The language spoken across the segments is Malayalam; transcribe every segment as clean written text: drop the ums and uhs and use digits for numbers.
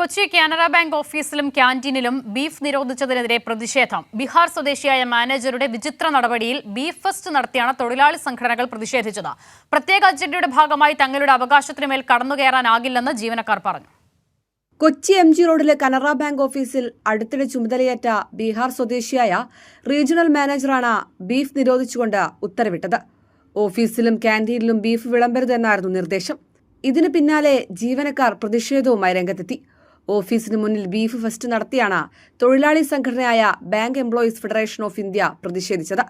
കൊച്ചി കാനറ ബാങ്ക് ഓഫീസിലും ക്യാന്റീനിലും ബീഫ് നിരോധിച്ചതിനെതിരെ പ്രതിഷേധം. ബീഹാർ സ്വദേശിയായ മാനേജറുടെ വിചിത്ര നടപടിയിൽ ബീഫ് ഫെസ്റ്റ് നടത്തിയാണ് തൊഴിലാളി സംഘടനകൾ പ്രതിഷേധിച്ചത്. പ്രത്യേക അജണ്ടയുടെ ഭാഗമായി തങ്ങളുടെ അവകാശത്തിനുമേൽ കടന്നുകയറാനാകില്ലെന്ന് ജീവനക്കാർ പറഞ്ഞു. കൊച്ചി MG റോഡിലെ കാനറ ബാങ്ക് ഓഫീസിൽ അടുത്തിടെ ചുമതലയേറ്റ ബീഹാർ സ്വദേശിയായ റീജിയണൽ മാനേജറാണ് ബീഫ് നിരോധിച്ചുകൊണ്ട് ഉത്തരവിട്ടത്. ഓഫീസിലും ക്യാന്റീനിലും ബീഫ് വിളമ്പരുതെന്നായിരുന്നു നിർദ്ദേശം. ഇതിന് പിന്നാലെ ജീവനക്കാർ പ്രതിഷേധവുമായി രംഗത്തെത്തി. ഓഫീസിന് മുന്നിൽ ബീഫ് ഫെസ്റ്റ് നടത്തിയാണ് തൊഴിലാളി സംഘടനയായ bank employees federation of India പ്രതിഷേധിച്ചത്.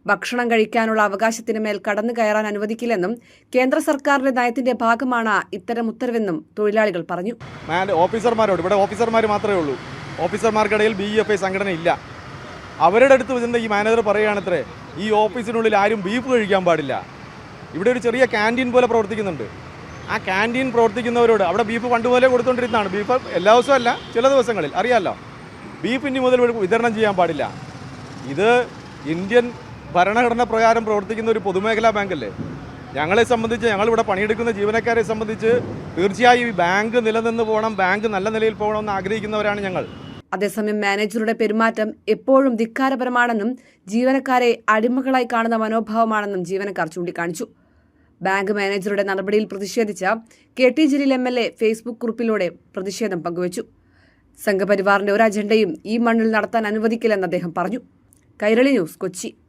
ഭക്ഷണം കഴിക്കാനുള്ള അവകാശത്തിന് മേൽ കടന്നു കയറാൻ അനുവദിക്കില്ലെന്നും കേന്ദ്ര സർക്കാരിന്റെ നയത്തിന്റെ ഭാഗമാണ് ഇത്തരം ഉത്തരവെന്നും തൊഴിലാളികൾ പറഞ്ഞു. ഓഫീസർമാരോട് ഇവിടെ ഓഫീസർമാർ മാത്രമേ ഉള്ളൂ. ഓഫീസർമാർക്കിടയിൽ BFI സംഘടന ഇല്ല. അവരുടെ അടുത്ത് വരുന്ന ഈ മാനേജർ പറയുകയാണത്രേ, ഈ ഓഫീസിനുള്ളിൽ ആരും ബീഫ് കഴിക്കാൻ പാടില്ല. ഇവിടെ ഒരു ചെറിയ ക്യാൻറ്റീൻ പോലെ പ്രവർത്തിക്കുന്നുണ്ട്. ആ ക്യാൻറ്റീൻ പ്രവർത്തിക്കുന്നവരോട് അവിടെ ബീഫ് പണ്ടുപോലെ കൊടുത്തുകൊണ്ടിരുന്നതാണ്. ബീഫ് എല്ലാ ദിവസവും അല്ല, ചില ദിവസങ്ങളിൽ അറിയാമല്ലോ. ബീഫ് ഇനി മുതൽ വിതരണം ചെയ്യാൻ പാടില്ല. ഇത് ഇന്ത്യൻ ഭരണഘടന പ്രകാരം പ്രവർത്തിക്കുന്ന ഒരു പൊതുമേഖലാ ബാങ്കല്ലേ. ഞങ്ങളെ സംബന്ധിച്ച്, ഞങ്ങളിവിടെ പണിയെടുക്കുന്ന ജീവനക്കാരെ സംബന്ധിച്ച് തീർച്ചയായും ഈ ബാങ്ക് നിലനിന്ന് പോകണം, ബാങ്ക് നല്ല നിലയിൽ പോകണമെന്ന് ആഗ്രഹിക്കുന്നവരാണ് ഞങ്ങൾ. അതേസമയം മാനേജറുടെ പെരുമാറ്റം എപ്പോഴും ധിക്കാരപരമാണെന്നും ജീവനക്കാരെ അടിമകളായി കാണുന്ന മനോഭാവമാണെന്നും ജീവനക്കാർ ചൂണ്ടിക്കാണിച്ചു. ബാങ്ക് മാനേജറുടെ നടപടിയിൽ പ്രതിഷേധിച്ച KT ജലീൽ MLA ഫേസ്ബുക്ക് കുറിപ്പിലൂടെ പ്രതിഷേധം പങ്കുവച്ചു. സംഘപരിവാറിന്റെ ഒരു അജണ്ടയും ഈ മണ്ണിൽ നടത്താൻ അനുവദിക്കില്ലെന്ന് അദ്ദേഹം പറഞ്ഞു. കൈരളി ന്യൂസ്, കൊച്ചി.